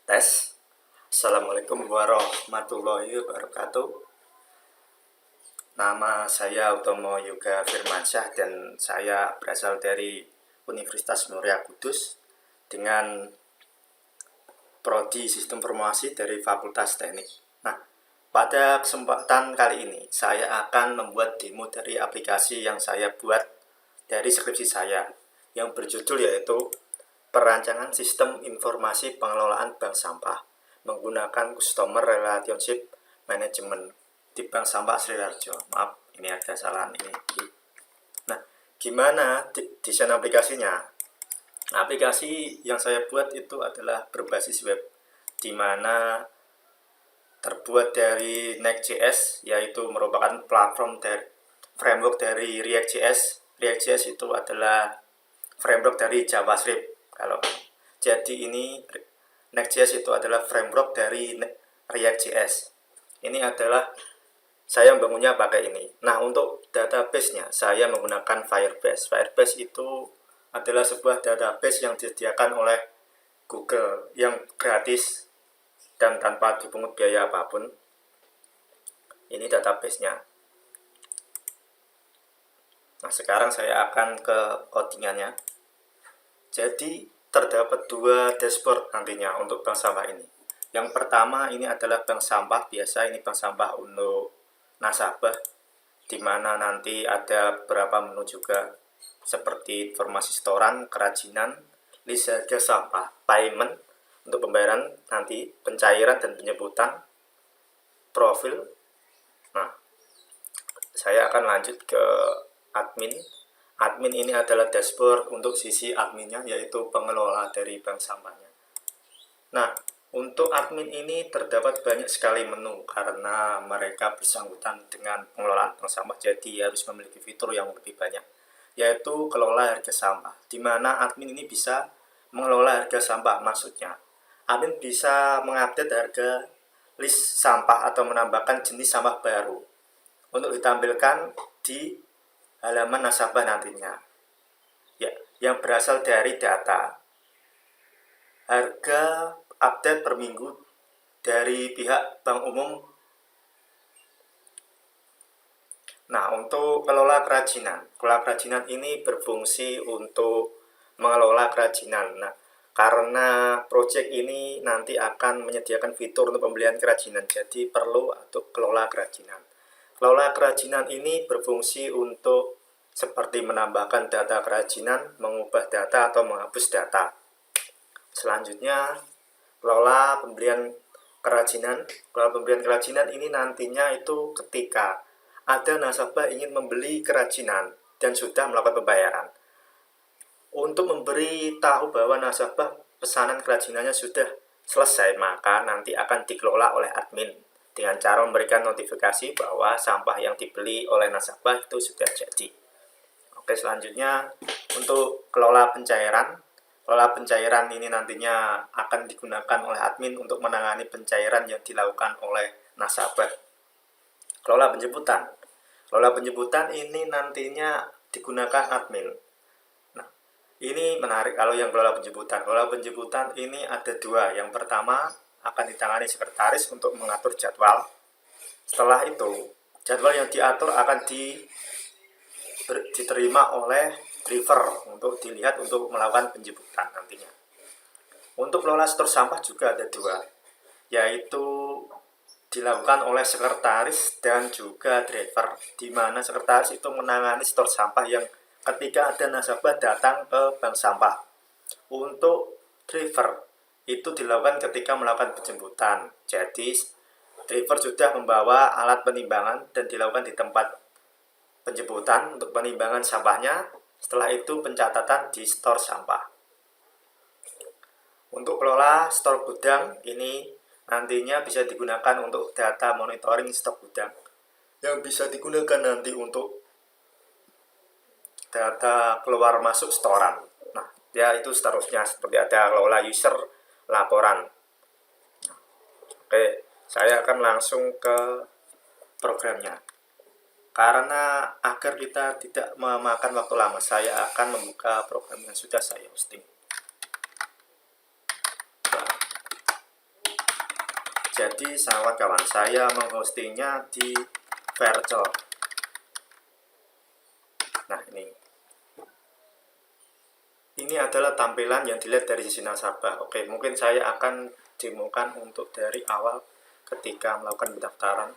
Tes. Assalamualaikum warahmatullahi wabarakatuh. Nama saya Utomo Yoga Firmansyah dan saya berasal dari Universitas Muria Kudus dengan Prodi Sistem Informasi dari Fakultas Teknik. Nah, pada kesempatan kali ini saya akan membuat demo dari aplikasi yang saya buat dari skripsi saya yang berjudul yaitu Perancangan Sistem Informasi Pengelolaan Bank Sampah menggunakan Customer Relationship Management di Bank Sampah Sriharjo. Maaf, ini ada kesalahan ini. Nah, gimana desain aplikasinya? Aplikasi yang saya buat itu adalah berbasis web, di mana terbuat dari Next.js, yaitu merupakan platform framework dari React.js. React.js itu adalah framework dari JavaScript. Kalau jadi ini Next.js itu adalah framework dari React.js. Ini adalah saya membangunnya pakai ini. Nah, untuk database-nya saya menggunakan Firebase. Firebase itu adalah sebuah database yang disediakan oleh Google yang gratis dan tanpa dipungut biaya apapun. Ini database-nya. Nah, sekarang saya akan ke codingannya. Jadi terdapat dua dashboard nantinya untuk bank sampah ini. Yang pertama ini adalah bank sampah biasa, ini bank sampah untuk nasabah, di mana nanti ada beberapa menu juga seperti informasi setoran, kerajinan, list harga sampah, payment untuk pembayaran nanti, pencairan dan penyebutan, profil. Nah, saya akan lanjut ke admin. Admin ini adalah dashboard untuk sisi adminnya, yaitu pengelola dari bank sampahnya. Nah, untuk admin ini terdapat banyak sekali menu karena mereka bersangkutan dengan pengelolaan bank sampah, jadi harus memiliki fitur yang lebih banyak, yaitu kelola harga sampah, di mana admin ini bisa mengelola harga sampah. Maksudnya, admin bisa mengupdate harga list sampah atau menambahkan jenis sampah baru untuk ditampilkan di halaman nasabah nantinya, ya, yang berasal dari data harga update per minggu dari pihak bank umum. Nah, untuk kelola kerajinan ini berfungsi untuk mengelola kerajinan. Nah, karena project ini nanti akan menyediakan fitur untuk pembelian kerajinan, jadi perlu untuk kelola kerajinan. Kelola kerajinan ini berfungsi untuk seperti menambahkan data kerajinan, mengubah data atau menghapus data. Selanjutnya, kelola pembelian kerajinan. Kelola pembelian kerajinan ini nantinya itu ketika ada nasabah ingin membeli kerajinan dan sudah melakukan pembayaran. Untuk memberi tahu bahwa nasabah pesanan kerajinannya sudah selesai, maka nanti akan dikelola oleh admin dengan cara memberikan notifikasi bahwa sampah yang dibeli oleh nasabah itu sudah jadi. Oke, selanjutnya untuk kelola pencairan. Kelola pencairan ini nantinya akan digunakan oleh admin untuk menangani pencairan yang dilakukan oleh nasabah. Kelola penjemputan. Kelola penjemputan ini nantinya digunakan admin. Nah, ini menarik kalau yang kelola penjemputan. Kelola penjemputan ini ada dua. Yang pertama akan ditangani sekretaris untuk mengatur jadwal. Setelah itu, jadwal yang diatur akan diterima oleh driver untuk dilihat untuk melakukan penjemputan nantinya. Untuk kelola stor sampah juga ada dua, yaitu dilakukan oleh sekretaris dan juga driver, di mana sekretaris itu menangani stor sampah yang ketika ada nasabah datang ke bank sampah. Untuk driver itu dilakukan ketika melakukan penjemputan, jadi driver sudah membawa alat penimbangan dan dilakukan di tempat penjemputan untuk penimbangan sampahnya. Setelah itu pencatatan di stor sampah. Untuk kelola stor gudang ini nantinya bisa digunakan untuk data monitoring stok gudang, yang bisa digunakan nanti untuk data keluar masuk storan. Nah, ya itu seterusnya seperti ada kelola user laporan. Oke, saya akan langsung ke programnya. Karena agar kita tidak memakan waktu lama, saya akan membuka program yang sudah saya hosting. Jadi sahabat kawan, saya menghostingnya di Vercel. Nah, ini adalah tampilan yang dilihat dari sisi nasabah. Oke, mungkin saya akan demokan untuk dari awal ketika melakukan pendaftaran.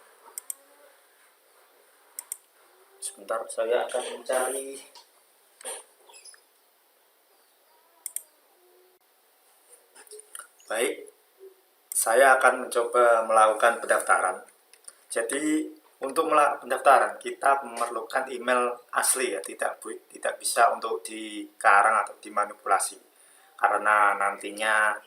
Sebentar, saya akan mencari. Baik, saya akan mencoba melakukan pendaftaran. Jadi untuk melakukan pendaftaran kita memerlukan email asli ya, tidak bisa untuk dikarang atau dimanipulasi. Karena nantinya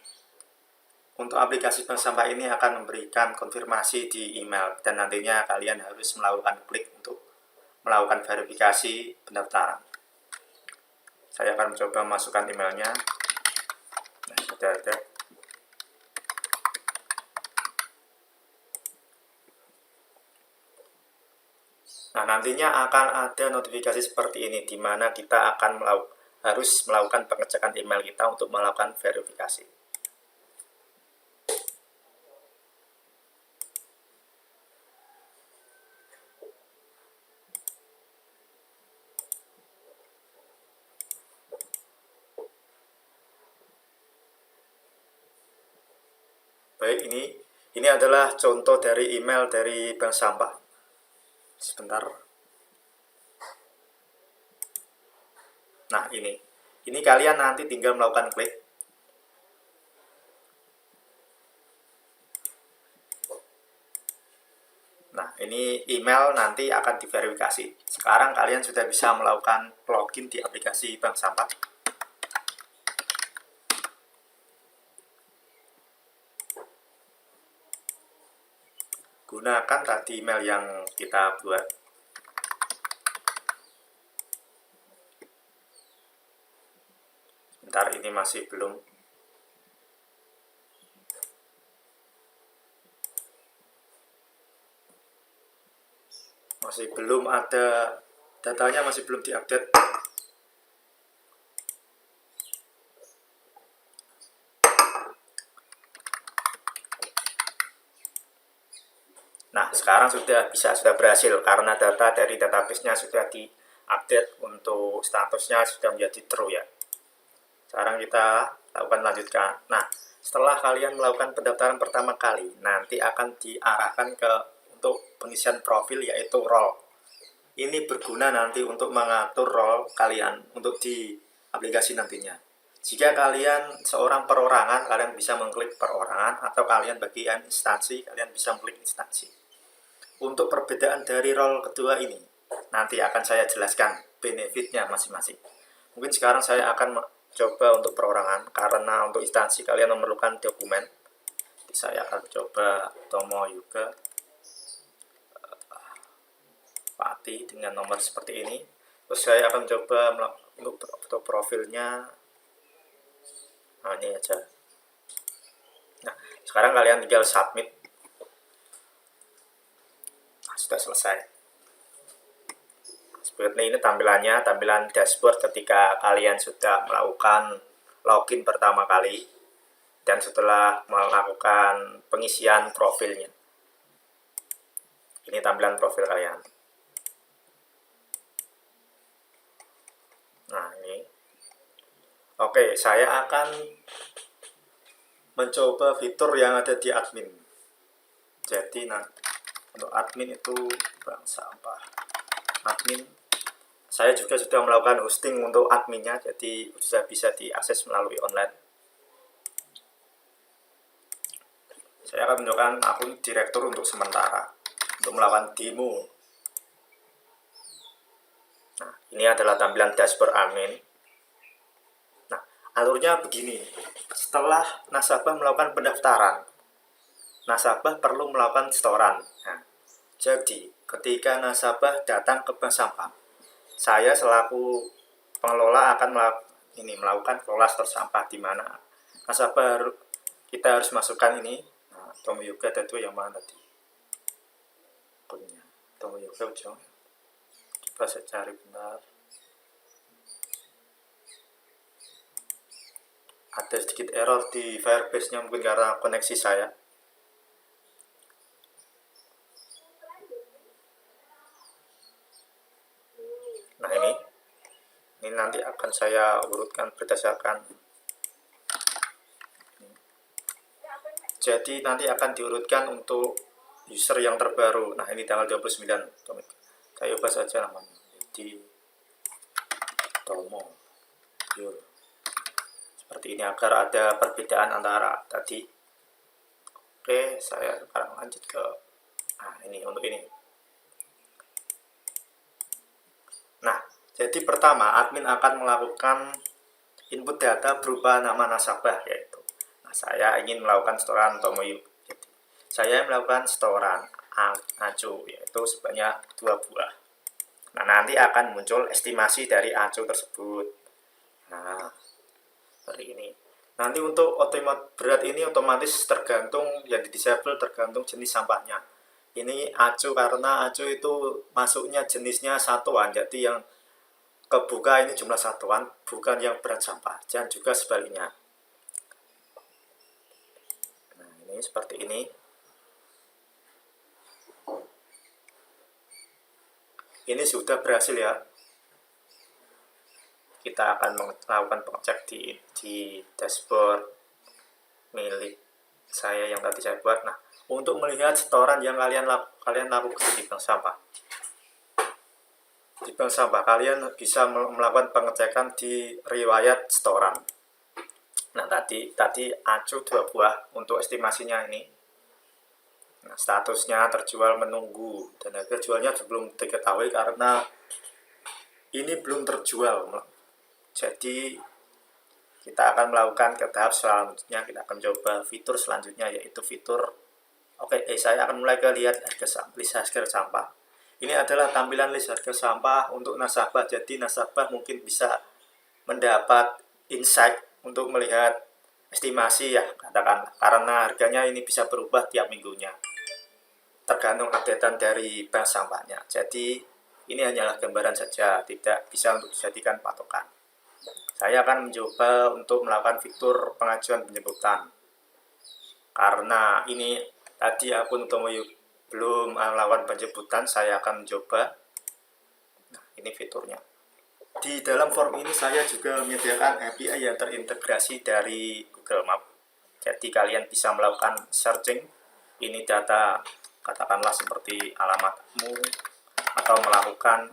untuk aplikasi bank sampah ini akan memberikan konfirmasi di email dan nantinya kalian harus melakukan klik untuk melakukan verifikasi pendaftaran. Saya akan mencoba masukkan emailnya. Nah, sudah ada. Nah, nantinya akan ada notifikasi seperti ini, di mana kita akan harus melakukan pengecekan email kita untuk melakukan verifikasi. Baik, ini adalah contoh dari email dari bank sampah. Sebentar. Nah, ini kalian nanti tinggal melakukan klik. Nah, ini email nanti akan diverifikasi. Sekarang kalian sudah bisa melakukan login di aplikasi bank sampah. Gunakan tadi email yang kita buat. Bentar, ini masih belum. Masih belum ada datanya, masih belum diupdate. Nah, sekarang sudah berhasil karena data dari database-nya sudah diupdate untuk statusnya sudah menjadi true ya. Sekarang kita lakukan lanjutkan. Nah, setelah kalian melakukan pendaftaran pertama kali, nanti akan diarahkan ke untuk pengisian profil yaitu role. Ini berguna nanti untuk mengatur role kalian untuk di aplikasi nantinya. Jika kalian seorang perorangan, kalian bisa mengklik perorangan, atau kalian bagian instansi, kalian bisa mengklik instansi. Untuk perbedaan dari role kedua ini, nanti akan saya jelaskan benefitnya masing-masing. Mungkin sekarang saya akan coba untuk perorangan, karena untuk instansi kalian memerlukan dokumen. Jadi saya akan coba Tomo Yuga Pati dengan nomor seperti ini. Terus saya akan coba untuk foto profilnya. Nah, ini aja. Nah, sekarang kalian tinggal submit. Nah, sudah selesai. Seperti ini tampilannya, tampilan dashboard ketika kalian sudah melakukan login pertama kali dan setelah melakukan pengisian profilnya. Ini tampilan profil kalian. Nah, ini. Oke, saya akan mencoba fitur yang ada di admin. Jadi untuk admin itu bank sampah. Admin. Saya juga sudah melakukan hosting untuk adminnya, jadi sudah bisa diakses melalui online. Saya akan menunjukkan akun direktur untuk sementara, untuk melakukan demo. Nah, ini adalah tampilan dashboard admin. Nah, alurnya begini. Setelah nasabah melakukan pendaftaran, nasabah perlu melakukan setoran. Nah, jadi, ketika nasabah datang ke bank sampah, saya selaku pengelola akan melakukan kelola setor sampah, di mana nasabah kita harus masukkan ini. Nah, Tomo Yoga itu yang mana tadi? Punya Tomo Yoga ujung. Coba saya cari bentar. Ada sedikit error di Firebase-nya, mungkin karena koneksi saya. akan saya urutkan berdasarkan. Jadi nanti akan diurutkan untuk user yang terbaru. Nah, ini tanggal 29. Saya ubah saja namanya. Di Tomo. Seperti ini agar ada perbedaan antara tadi. Oke, saya sekarang lanjut ke ini untuk ini. Nah, jadi pertama admin akan melakukan input data berupa nama nasabah, yaitu saya ingin melakukan setoran Tomoyu. Jadi, saya melakukan setoran acu, yaitu sebanyak 2 buah. Nah, nanti akan muncul estimasi dari acu tersebut. Nah, seperti ini. Nanti untuk berat ini otomatis tergantung yang di disable, tergantung jenis sampahnya. Ini acu karena acu itu masuknya jenisnya satuan, jadi yang kebuka ini jumlah satuan, bukan yang berat sampah, dan juga sebaliknya. Nah, ini seperti ini. Ini sudah berhasil ya. Kita akan melakukan pengecek di dashboard milik saya yang tadi saya buat. Nah, untuk melihat setoran yang kalian lakukan di bank sampah. Di bank sampah kalian bisa melakukan pengecekan di riwayat setoran. Nah, tadi acu 2 buah untuk estimasinya ini. Nah, statusnya terjual menunggu dan harga jualnya belum diketahui karena ini belum terjual. Jadi kita akan melakukan ke tahap selanjutnya, kita akan coba fitur selanjutnya, yaitu fitur saya akan mulai ke lihat list harga sampah. Ini adalah tampilan list harga sampah untuk nasabah. Jadi nasabah mungkin bisa mendapat insight untuk melihat estimasi ya, katakan, karena harganya ini bisa berubah tiap minggunya tergantung updatean dari bank sampahnya. Jadi ini hanyalah gambaran saja, tidak bisa untuk dijadikan patokan. Saya akan mencoba untuk melakukan fitur pengajuan penjemputan. Karena ini tadi akun Tomoyu belum melakukan penjemputan, saya akan mencoba. Nah, ini fiturnya. Di dalam form ini saya juga menyediakan API yang terintegrasi dari Google Map. Jadi kalian bisa melakukan searching, ini data katakanlah seperti alamatmu, atau melakukan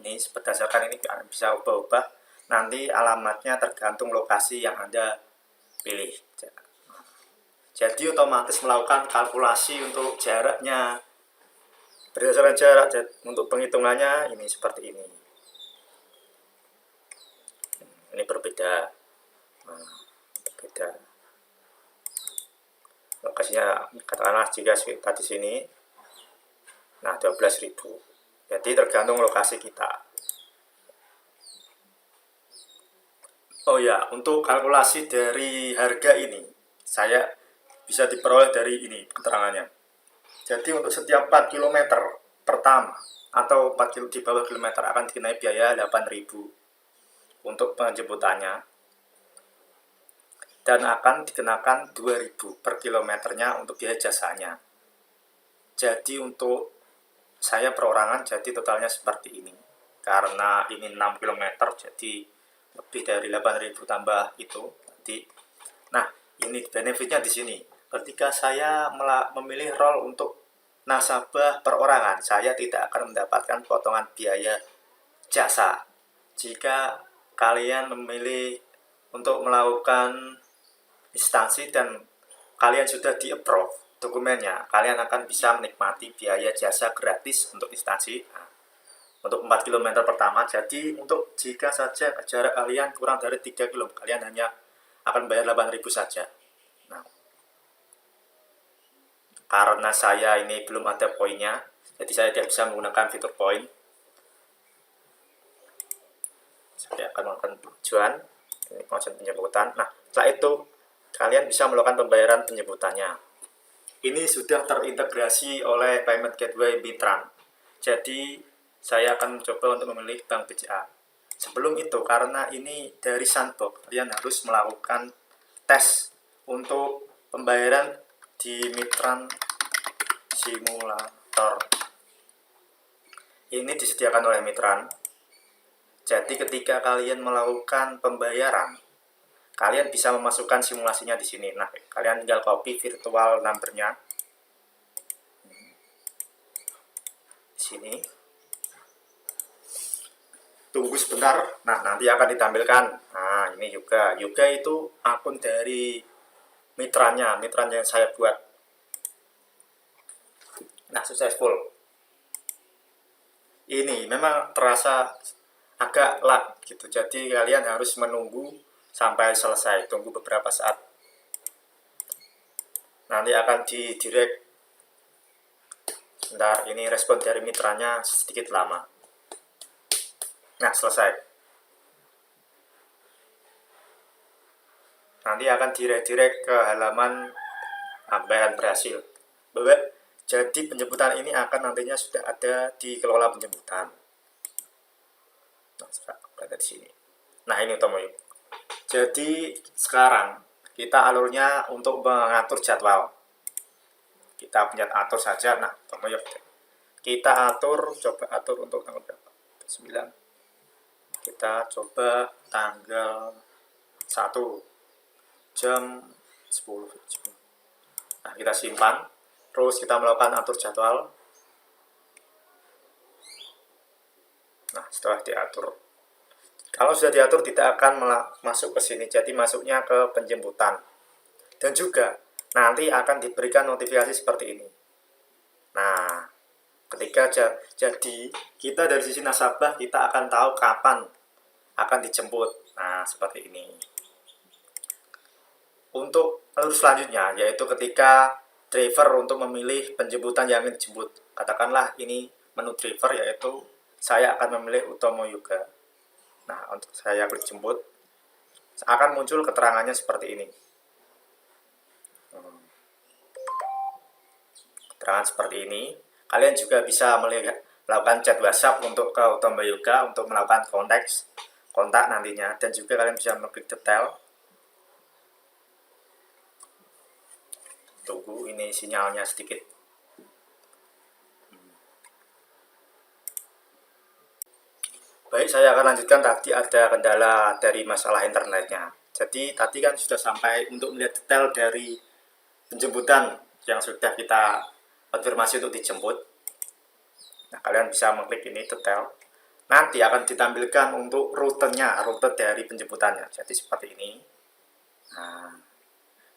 ini berdasarkan ini bisa ubah-ubah. Nanti alamatnya tergantung lokasi yang Anda pilih. Jadi otomatis melakukan kalkulasi untuk jaraknya berdasarkan jarak. Untuk penghitungannya ini seperti ini. Ini berbeda. Beda. Lokasinya katakanlah jika kita di sini, nah 12.000. Jadi tergantung lokasi kita. Oh ya, untuk kalkulasi dari harga ini saya bisa diperoleh dari ini keterangannya. Jadi untuk setiap 4 km pertama atau 4 km di bawah kilometer akan dikenai biaya 8.000 untuk penjemputannya, dan akan dikenakan 2.000 per kilometernya untuk biaya jasanya. Jadi untuk saya perorangan, jadi totalnya seperti ini. Karena ini 6 km, jadi lebih dari 8.000 tambah itu. Nah, ini benefitnya di sini. Ketika saya memilih role untuk nasabah perorangan, saya tidak akan mendapatkan potongan biaya jasa. Jika kalian memilih untuk melakukan instansi dan kalian sudah di-approve dokumennya, kalian akan bisa menikmati biaya jasa gratis untuk instansi. Nah, untuk 4 km pertama, jadi untuk jika saja jarak kalian kurang dari 3 km, kalian hanya akan bayar 8.000 saja. Nah, karena saya ini belum ada poinnya, jadi saya tidak bisa menggunakan fitur poin. Saya akan melakukan pengajuan, ini pengajuan penjemputan. Nah, setelah itu kalian bisa melakukan pembayaran penjemputannya. Ini sudah terintegrasi oleh Payment Gateway Mitran. Jadi saya akan mencoba untuk memilih Bank BCA. Sebelum itu, karena ini dari sandbox, kalian harus melakukan tes untuk pembayaran di Mitran Simulator. Ini disediakan oleh Mitran. Jadi ketika kalian melakukan pembayaran, kalian bisa memasukkan simulasinya di sini. Nah, kalian tinggal copy virtual number-nya di sini. Tunggu sebentar. Nah, nanti akan ditampilkan. Nah, ini Yuga. Yuga itu akun dari mitranya yang saya buat. Nah, successful. Ini memang terasa agak lag gitu. Jadi kalian harus menunggu sampai selesai. Tunggu beberapa saat. Nanti akan di direct. Bentar, ini respon dari mitranya sedikit lama. Nah, selesai. Nanti akan direct ke halaman tambahan berhasil. Jadi penjemputan ini akan nantinya sudah ada di kelola penjemputan. Nah, ada di sini. Nah, ini Utomoyuk. Jadi sekarang kita alurnya untuk mengatur jadwal. Kita punya atur saja. Nah, Utomoyuk. Kita atur, coba atur untuk tanggal berapa? 9. Kita coba tanggal 1 jam 10. Nah, kita simpan. Terus kita melakukan atur jadwal. Nah, setelah diatur. Kalau sudah diatur tidak akan masuk ke sini. Jadi masuknya ke penjemputan. Dan juga nanti akan diberikan notifikasi seperti ini. Nah, ketika jadi kita dari sisi nasabah kita akan tahu kapan akan dijemput. Nah, seperti ini. Untuk alur selanjutnya yaitu ketika driver untuk memilih penjemputan yang ingin dijemput. Katakanlah ini menu driver yaitu saya akan memilih Utomo Yuga. Nah, untuk saya klik jemput akan muncul keterangannya seperti ini. Keterangan seperti ini. Kalian juga bisa melakukan chat WhatsApp untuk ke Utomo Yuga untuk melakukan kontak nantinya, dan juga kalian bisa mengklik detail. Tunggu, ini sinyalnya sedikit. Baik, saya akan lanjutkan. Tadi ada kendala dari masalah internetnya. Jadi tadi kan sudah sampai untuk melihat detail dari penjemputan yang sudah kita konfirmasi untuk dijemput. Nah, kalian bisa mengklik ini detail. Nanti akan ditampilkan untuk rutenya, rute dari penjemputannya. Jadi seperti ini. Nah,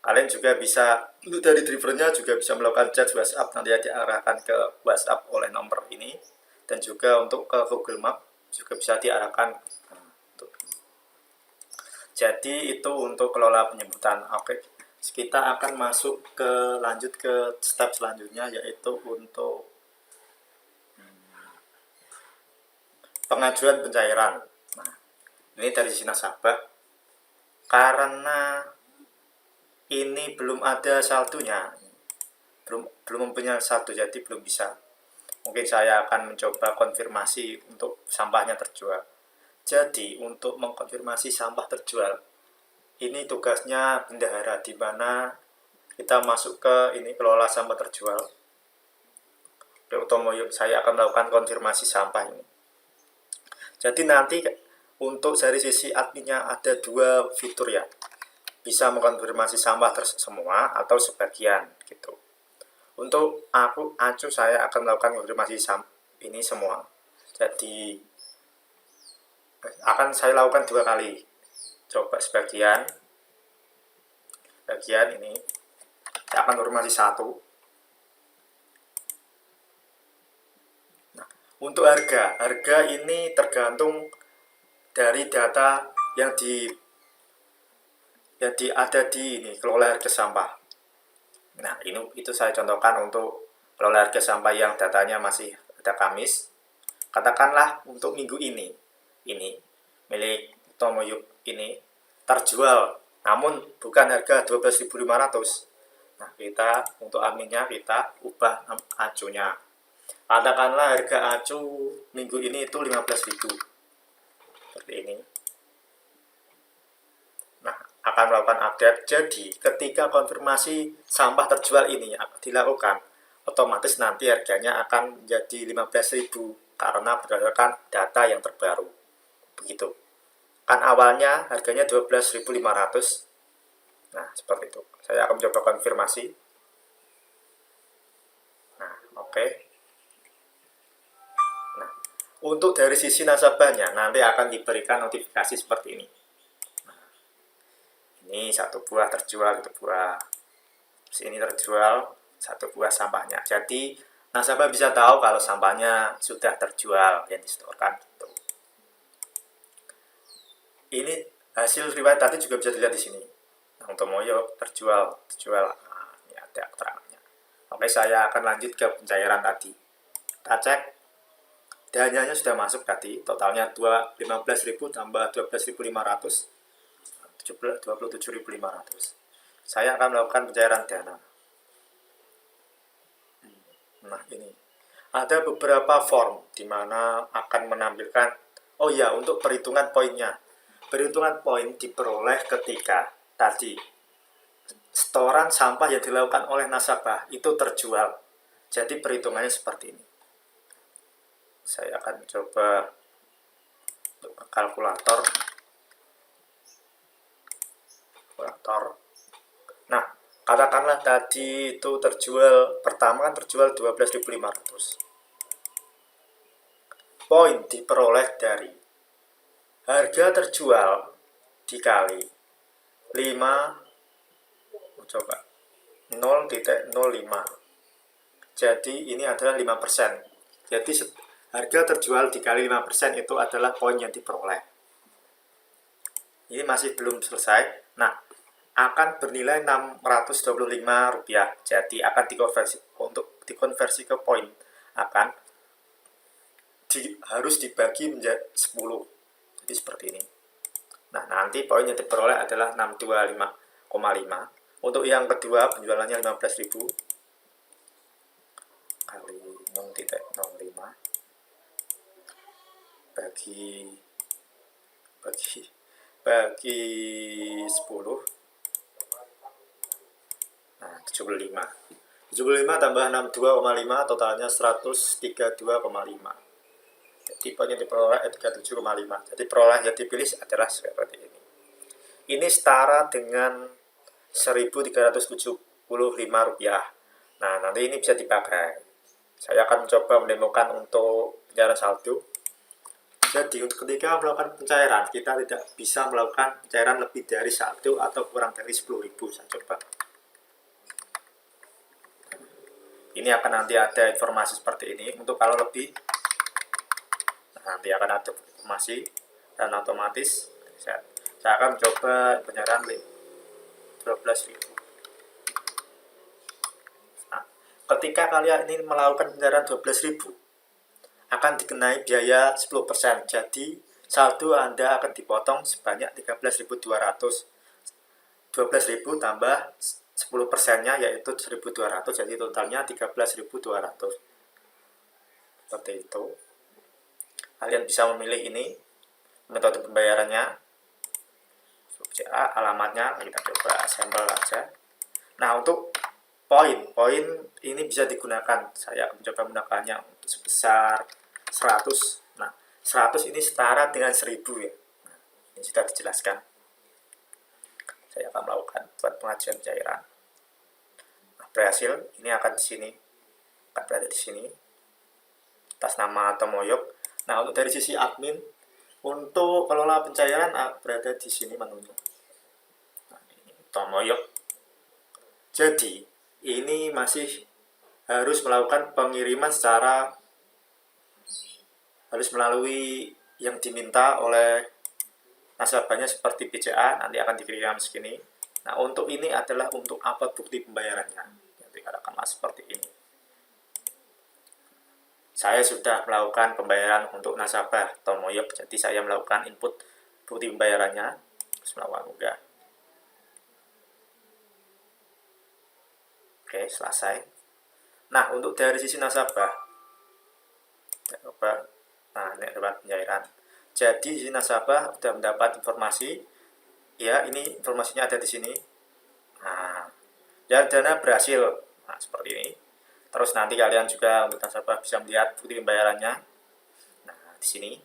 kalian juga bisa untuk dari drivernya juga bisa melakukan chat WhatsApp, nanti diarahkan ke WhatsApp oleh nomor ini, dan juga untuk ke Google Map juga bisa diarahkan. Jadi itu untuk kelola penjemputan. Oke, kita akan lanjut ke step selanjutnya yaitu untuk pengajuan pencairan. Nah, ini dari sisi nasabah karena ini belum ada saldonya, belum mempunyai saldo, jadi belum bisa. Mungkin saya akan mencoba konfirmasi untuk sampahnya terjual. Jadi untuk mengkonfirmasi sampah terjual, ini tugasnya bendahara, di mana kita masuk ke ini kelola sampah terjual. Saya akan melakukan konfirmasi sampah ini. Jadi nanti untuk dari sisi adminnya ada dua fitur ya. Bisa mengkonfirmasi sampah semua atau sebagian gitu. Untuk acu saya akan melakukan konfirmasi ini semua. Jadi akan saya lakukan 2 kali. Coba sebagian ini saya akan konfirmasi 1. Nah, untuk harga ini tergantung dari data yang ada di ini kelola harga sampah. Nah, itu saya contohkan untuk kelola harga sampah yang datanya masih ada Kamis. Katakanlah untuk minggu ini milik Tomoyuk ini terjual, namun bukan harga 12.500. Nah, kita untuk adminnya kita ubah acunya. Katakanlah harga acu minggu ini itu 15.000. Seperti ini. Akan melakukan update. Jadi ketika konfirmasi sampah terjual ini dilakukan, otomatis nanti harganya akan menjadi 15.000 karena berdasarkan data yang terbaru. begitu. Kan awalnya harganya 12.500. Nah, seperti itu. Saya akan mencoba konfirmasi. Nah, oke. Nah, untuk dari sisi nasabahnya nanti akan diberikan notifikasi seperti ini. Nah, ini satu buah terjual, itu buah. Sini terjual satu buah sampahnya. Jadi nasabah bisa tahu kalau sampahnya sudah terjual yang disetorkan gitu. Ini hasil riwayat tadi juga bisa dilihat di sini. Nah, untuk Moyo terjual. Nah, ini ada keterangannya. Oke, saya akan lanjut ke pencairan tadi. Kita cek dananya sudah masuk tadi, totalnya 15.000 tambah 12.500, 27.500. Saya akan melakukan pencairan dana. Nah, ini ada beberapa form di mana akan menampilkan, oh ya, untuk perhitungan poinnya. Perhitungan poin diperoleh ketika tadi setoran sampah yang dilakukan oleh nasabah itu terjual. Jadi perhitungannya seperti ini. Saya akan coba kalkulator. Nah, katakanlah tadi itu terjual, pertama kan terjual 12.500. Poin diperoleh dari harga terjual dikali 5, coba 0,05. Jadi ini adalah 5%. Jadi harga terjual dikali 5% itu adalah poin yang diperoleh. Ini masih belum selesai. Nah, akan bernilai Rp625. Jadi akan dikonversi, untuk dikonversi ke poin akan harus dibagi menjadi 10. Jadi seperti ini. Nah, nanti poin yang diperoleh adalah 625,5. Untuk yang kedua penjualannya 15.000 kali 0,05 bagi 10. Nah, 75 tambah 62,5 totalnya 132,5. Jadi poin yang diperoleh 37,5. Jadi perolehan yang dipilih adalah seperti ini. Ini setara dengan Rp1.375. Nah, nanti ini bisa dipakai. Saya akan mencoba mendemokan untuk pencairan saldo. Jadi untuk ketika melakukan pencairan, kita tidak bisa melakukan pencairan lebih dari saldo atau kurang dari 10.000. Saya coba. Ini akan nanti ada informasi seperti ini. Untuk kalau lebih, nanti akan ada informasi dan otomatis saya akan mencoba pencairan 12.000. Nah, ketika kalian ini melakukan pencairan 12.000, akan dikenai biaya 10%. Jadi saldo Anda akan dipotong sebanyak 13.200. 12.000 tambah 10%-nya yaitu 1.200, jadi totalnya 13.200. Seperti itu. Kalian bisa memilih ini metode pembayarannya. Alamatnya kita coba sampel aja. Nah, untuk poin ini bisa digunakan. Saya mencoba menggunakannya untuk sebesar 100. Nah, 100 ini setara dengan 1000 ya. Nah, ini sudah dijelaskan. Saya akan melakukan buat pengajuan cairan. Nah, berhasil. Ini akan di sini. Akan berada di sini. Atas nama Tomoyok. Nah, untuk dari sisi admin, untuk kelola pencairan berada di sini menunya. Nah, ini Tomoyok. Jadi, ini masih harus melakukan pengiriman secara harus melalui yang diminta oleh nasabahnya seperti BCA, nanti akan dikirim segini. Nah, untuk ini adalah untuk apa bukti pembayarannya. Nanti katakanlah seperti ini. Saya sudah melakukan pembayaran untuk nasabah Tomoyok, jadi saya melakukan input bukti pembayarannya. Terus melakukan unggah. Oke, selesai. Nah, untuk dari sisi nasabah, coba. Nah, ini adalah pencairan. Jadi di sini nasabah sudah mendapat informasi. Ya, ini informasinya ada di sini. Nah, dan dana berhasil. Nah, seperti ini. Terus nanti kalian juga untuk nasabah bisa melihat bukti pembayarannya. Nah, di sini.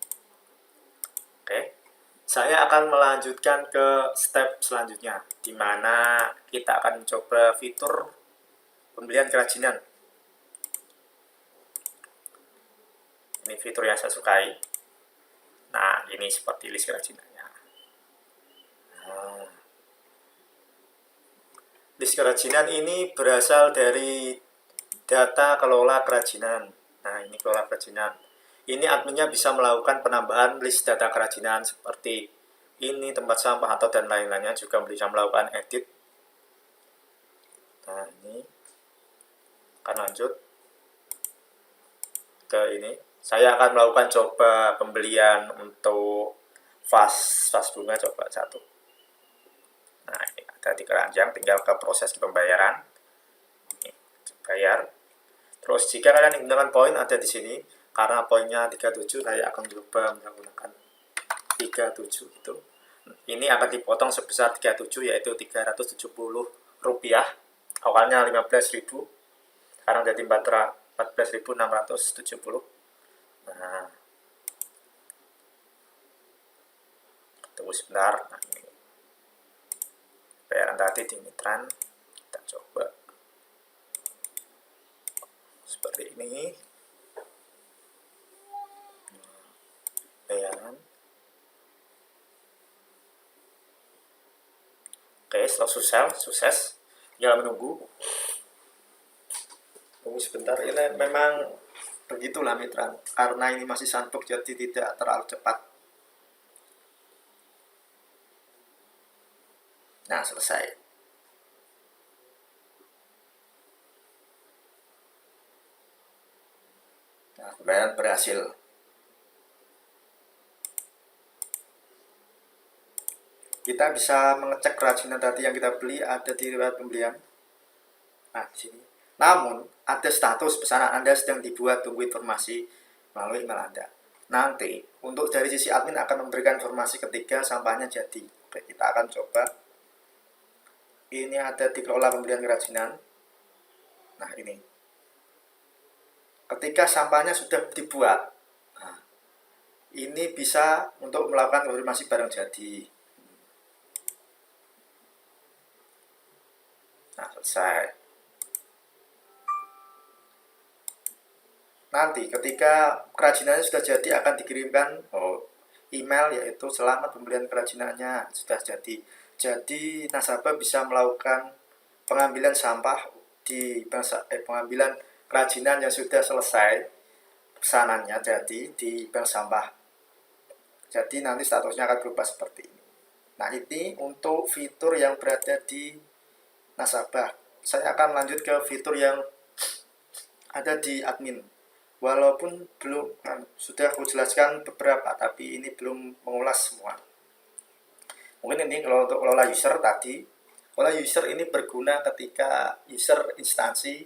Oke, saya akan melanjutkan ke step selanjutnya, di mana kita akan mencoba fitur pembelian kerajinan. Ini fitur yang saya sukai. Nah, ini seperti list kerajinannya. List kerajinan ini berasal dari data kelola kerajinan. Nah, ini kelola kerajinan. Ini adminnya bisa melakukan penambahan list data kerajinan seperti ini, tempat sampah atau dan lain-lainnya, juga bisa melakukan edit. Nah, ini akan lanjut ke ini. Saya akan melakukan coba pembelian untuk vas bunga, coba satu. Nah, ini ada di keranjang, tinggal ke proses pembayaran. Ini, bayar. Terus jika kalian menggunakan poin, ada di sini. Karena poinnya 37, saya akan coba menggunakan 37 itu. Ini akan dipotong sebesar 37, yaitu 370 rupiah. Awalnya 15.000, sekarang jadi 14.670. Nah, tunggu sebentar. Nah, ini bayaran tadi di Mitran, kita coba seperti ini. Bayaran. Oke, setelah sukses, tinggal menunggu. Tunggu sebentar, ini memang begitulah Mitra, karena ini masih sandbox jadi tidak terlalu cepat. Nah, selesai. Nah, pembayaran berhasil. Kita bisa mengecek kerajinan tadi yang kita beli, ada di riwayat pembelian. Nah, di sini. Namun, ada status pesanan Anda sedang dibuat, tunggu informasi melalui email Anda. Nanti, untuk dari sisi admin akan memberikan informasi ketika sampahnya jadi. Oke, kita akan coba. Ini ada di kelola pembelian kerajinan. Nah, ini. Ketika sampahnya sudah dibuat, nah, ini bisa untuk melakukan konfirmasi barang jadi. Nah, selesai. Nanti ketika kerajinannya sudah jadi akan dikirimkan email, yaitu selamat pembelian kerajinannya sudah jadi. Jadi nasabah bisa melakukan pengambilan sampah di pengambilan kerajinan yang sudah selesai pesanannya jadi di bank sampah. Jadi nanti statusnya akan berubah seperti ini. Nah, ini untuk fitur yang berada di nasabah. Saya akan lanjut ke fitur yang ada di admin. Walaupun belum sudah aku jelaskan beberapa, tapi ini belum mengulas semua. Mungkin ini kalau untuk kelola user tadi, kelola user ini berguna ketika user instansi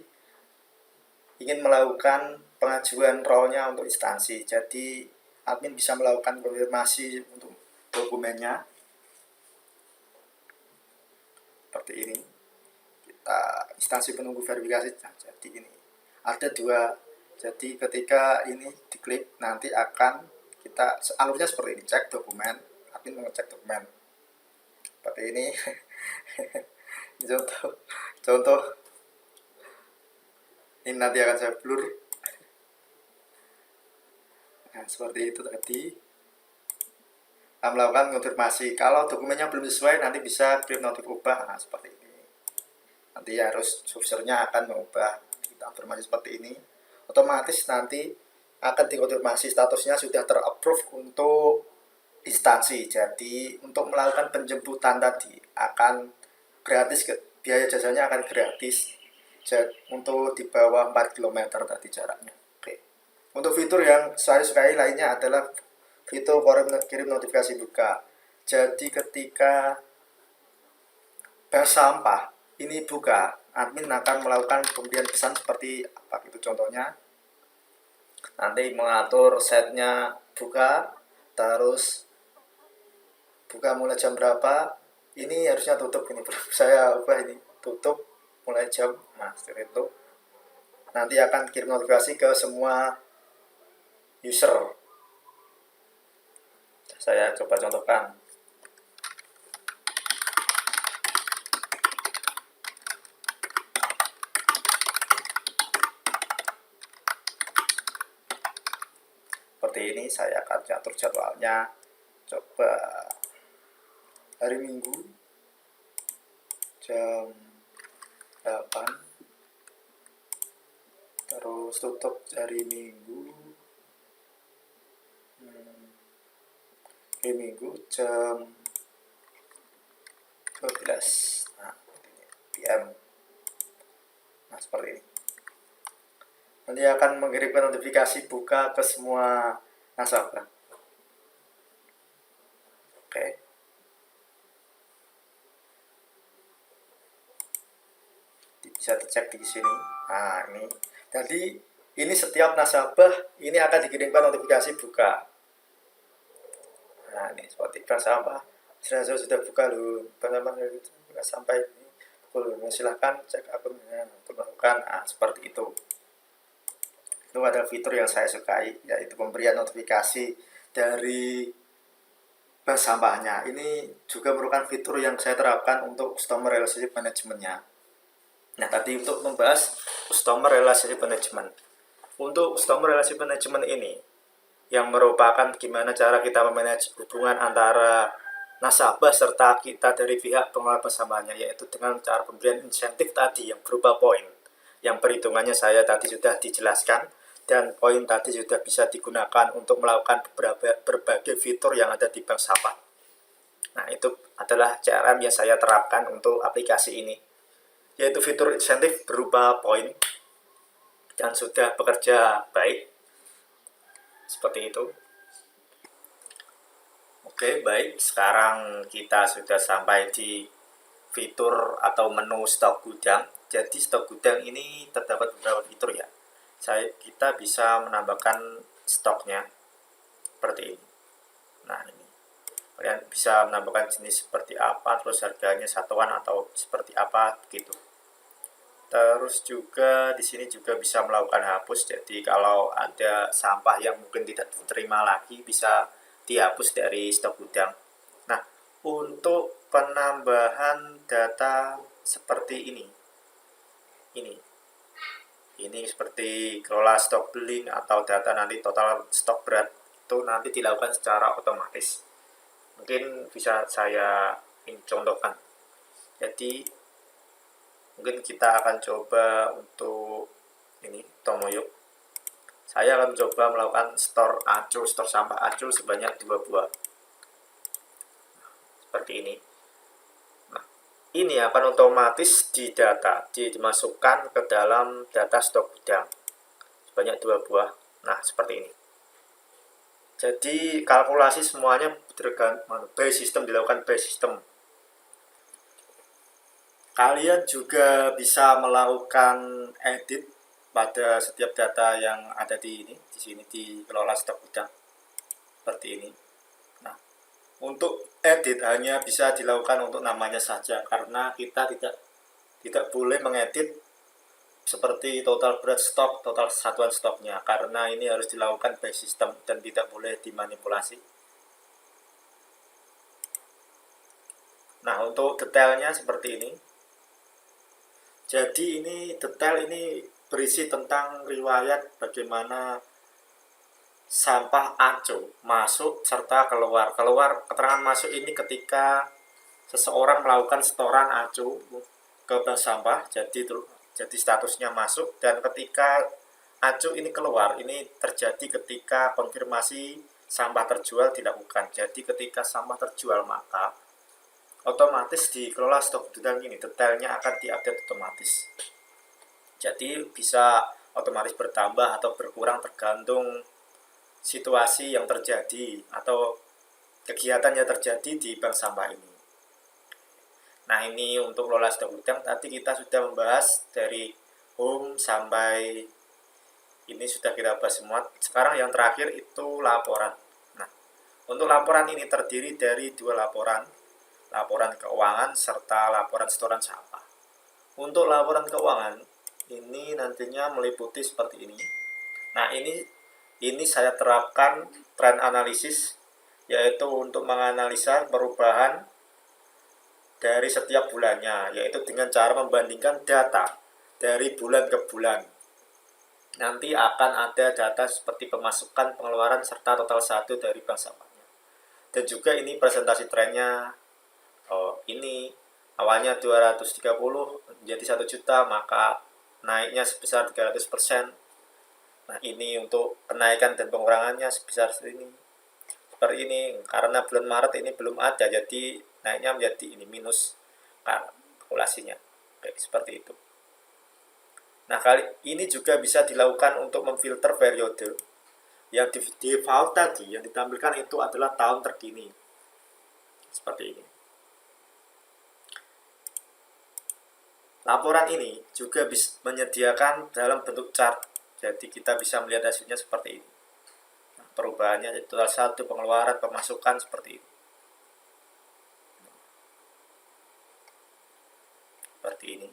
ingin melakukan pengajuan role-nya untuk instansi. Jadi admin bisa melakukan konfirmasi untuk dokumennya seperti ini. Kita instansi penunggu verifikasi. Nah, jadi ini ada dua. Jadi ketika ini diklik, nanti akan kita alurnya seperti ini. Cek dokumen, admin mengecek dokumen seperti ini. Ini contoh ini nanti akan saya blur. Nah, seperti itu tadi. Nah, melakukan konfirmasi. Kalau dokumennya belum sesuai, nanti bisa klik notif ubah. Nah, seperti ini. Nanti harus usernya akan mengubah informasi seperti ini. Otomatis nanti akan dikonfirmasi statusnya sudah terapprove untuk instansi. Jadi untuk melakukan penjemputan tadi akan gratis, biaya jasanya akan gratis untuk di bawah 4 km tadi jaraknya. Oke. Untuk fitur yang saya sukai lainnya adalah fitur kirim notifikasi buka. Jadi ketika bank sampah ini buka, admin akan melakukan pembelian pesan seperti apa itu contohnya. Nanti mengatur setnya buka, terus buka mulai jam berapa. Ini harusnya tutup ini, saya ubah ini tutup mulai jam. Nah, seperti itu. Nanti akan kirim notifikasi ke semua user. Saya coba contohkan. Seperti ini, saya akan atur jadwalnya. Coba hari Minggu jam 8, terus tutup hari Minggu jam 12. Nah, PM. Nah, seperti ini. Nanti akan mengirimkan notifikasi buka ke semua nasabah. Oke. Bisa dicek di sini. Nah, ini. Jadi ini setiap nasabah ini akan dikirimkan notifikasi buka. Nah, ini seperti bank sampah. Sudah buka loh. Bank sampah sudah sampai ini. Silahkan cek akunnya untuk melakukan. Nah, seperti itu. Itu ada fitur yang saya sukai, yaitu pemberian notifikasi dari bank sampahnya. Ini juga merupakan fitur yang saya terapkan untuk customer relationship management-nya. Nah, tadi untuk membahas customer relationship management. Untuk customer relationship management ini, yang merupakan gimana cara kita memanage hubungan antara nasabah serta kita dari pihak pengelola sampahnya, yaitu dengan cara pemberian insentif tadi yang berupa poin. Yang perhitungannya saya tadi sudah dijelaskan, dan poin tadi sudah bisa digunakan untuk melakukan berbagai fitur yang ada di bank sampah. Nah, itu adalah CRM yang saya terapkan untuk aplikasi ini, yaitu fitur insentif berupa poin, dan sudah bekerja baik. Seperti itu. Oke, baik. Sekarang kita sudah sampai di fitur atau menu stok gudang. Jadi stok gudang ini terdapat beberapa fitur ya. Kita bisa menambahkan stoknya seperti ini. Nah, ini kalian bisa menambahkan jenis seperti apa, terus harganya satuan atau seperti apa begitu. Terus juga di sini juga bisa melakukan hapus. Jadi kalau ada sampah yang mungkin tidak diterima lagi bisa dihapus dari stok gudang. Nah, untuk penambahan data seperti ini seperti kelola stok billing atau data nanti total stok berat itu nanti dilakukan secara otomatis. Mungkin bisa saya contohkan. Jadi mungkin kita akan coba untuk ini Tomoyo. Saya akan coba melakukan store sampah acu sebanyak 2 buah. Seperti ini. Nah, ini akan otomatis dimasukkan ke dalam data stok gudang sebanyak 2 buah. Nah, seperti ini. Jadi kalkulasi semuanya by system, dilakukan by system. Kalian juga bisa melakukan edit pada setiap data yang ada di sini di kelola stok gudang seperti ini. Nah, untuk edit hanya bisa dilakukan untuk namanya saja, karena kita tidak boleh mengedit seperti total berat stok, total satuan stoknya, karena ini harus dilakukan by system dan tidak boleh dimanipulasi. Nah, untuk detailnya seperti ini. Jadi ini detail ini berisi tentang riwayat bagaimana sampah acu masuk serta keluar. Keterangan masuk ini ketika seseorang melakukan setoran acu ke bank sampah, jadi statusnya masuk, dan ketika acu ini keluar, ini terjadi ketika konfirmasi sampah terjual dilakukan. Jadi ketika sampah terjual, maka otomatis dikelola stok gudang ini detailnya akan diupdate otomatis. Jadi bisa otomatis bertambah atau berkurang tergantung situasi yang terjadi atau kegiatan yang terjadi di bank sampah ini. Nah, ini untuk kelola stok gudang tadi kita sudah membahas dari home sampai ini sudah kita bahas semua. Sekarang yang terakhir itu laporan. Nah, untuk laporan ini terdiri dari 2 laporan keuangan serta laporan setoran sampah. Untuk laporan keuangan ini nantinya meliputi seperti ini. Nah, ini saya terapkan trend analisis yaitu untuk menganalisa perubahan dari setiap bulannya, yaitu dengan cara membandingkan data dari bulan ke bulan. Nanti akan ada data seperti pemasukan, pengeluaran, serta total saldo dari bank sampahnya. Dan juga ini presentasi trennya. Ini awalnya 230 menjadi 1 juta, maka naiknya sebesar 300%. Nah, ini untuk kenaikan dan pengurangannya sebesar ini. Seperti ini, karena bulan Maret ini belum ada, jadi naiknya menjadi ini minus kalkulasinya. Kayak seperti itu. Nah, kali ini juga bisa dilakukan untuk memfilter periode. Yang di default tadi yang ditampilkan itu adalah tahun terkini. Seperti ini. Laporan ini juga bisa menyediakan dalam bentuk chart. Jadi kita bisa melihat hasilnya seperti ini. Nah, perubahannya jadi total saldo, pengeluaran, pemasukan seperti ini. Seperti ini.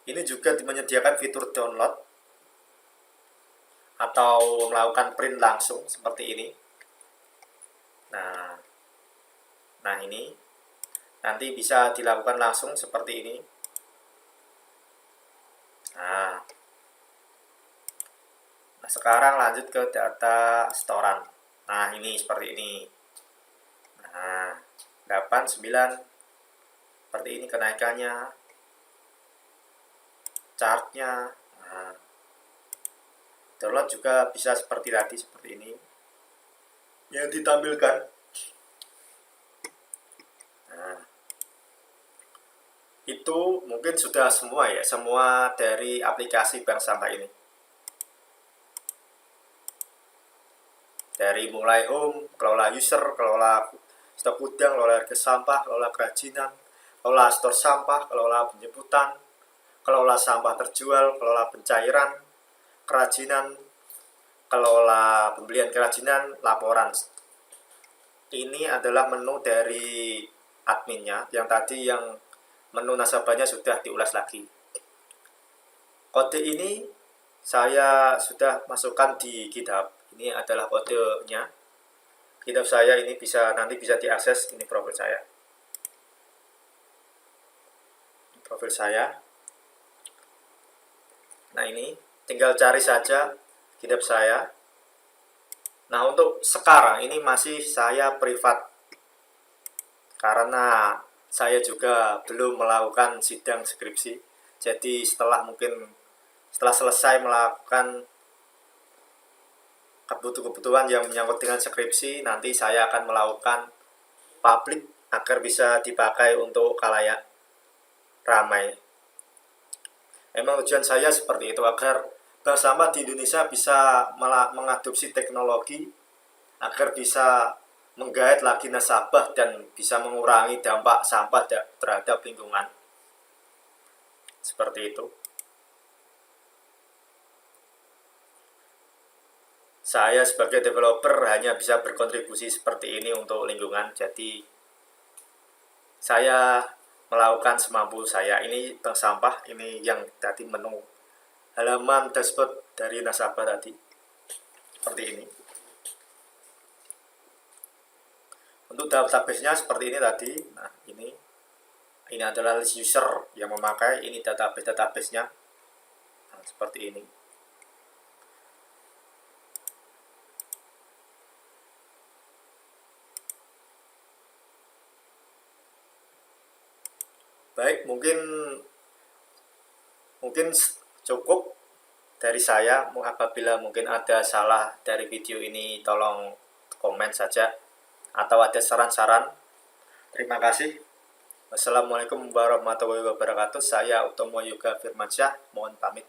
Ini juga menyediakan fitur download atau melakukan print langsung seperti ini. Nah ini nanti bisa dilakukan langsung seperti ini. Nah sekarang lanjut ke data setoran. Nah ini seperti ini. Nah 8, 9 seperti ini kenaikannya, chartnya. Nah, download juga bisa seperti tadi, seperti ini yang ditampilkan. Nah, itu mungkin sudah semua ya, semua dari aplikasi bank sampah ini. Dari mulai home, kelola user, kelola stok gudang, kelola harga sampah, kelola kerajinan, kelola store sampah, kelola penjemputan, kelola sampah terjual, kelola pencairan, kerajinan, kelola pembelian kerajinan, laporan. Ini adalah menu dari adminnya, yang tadi yang menu nasabahnya sudah diulas lagi. Kode ini saya sudah masukkan di GitHub. Ini adalah kodenya. GitHub saya ini nanti bisa diakses. Ini profil saya. Profil saya. Nah ini tinggal cari saja GitHub saya. Nah untuk sekarang ini masih saya privat karena saya juga belum melakukan sidang skripsi. Jadi setelah selesai melakukan kebutuhan yang menyangkut dengan skripsi, nanti saya akan melakukan publik agar bisa dipakai untuk khalayak ramai. Emang tujuan saya seperti itu, agar bank sampah di Indonesia bisa mengadopsi teknologi agar bisa menggait lagi nasabah dan bisa mengurangi dampak sampah terhadap lingkungan. Seperti itu. Saya sebagai developer hanya bisa berkontribusi seperti ini untuk lingkungan. Jadi saya melakukan semampu saya. Ini bank sampah, ini yang tadi menu halaman dashboard dari nasabah tadi. Seperti ini. Untuk database-nya seperti ini tadi. Nah, ini adalah list user yang memakai, ini database-nya. Nah, seperti ini. Baik, mungkin cukup dari saya. Apabila mungkin ada salah dari video ini, tolong komen saja, atau ada saran-saran. Terima kasih. Wassalamualaikum warahmatullahi wabarakatuh. Saya Utomo Yoga Firmansyah, mohon pamit.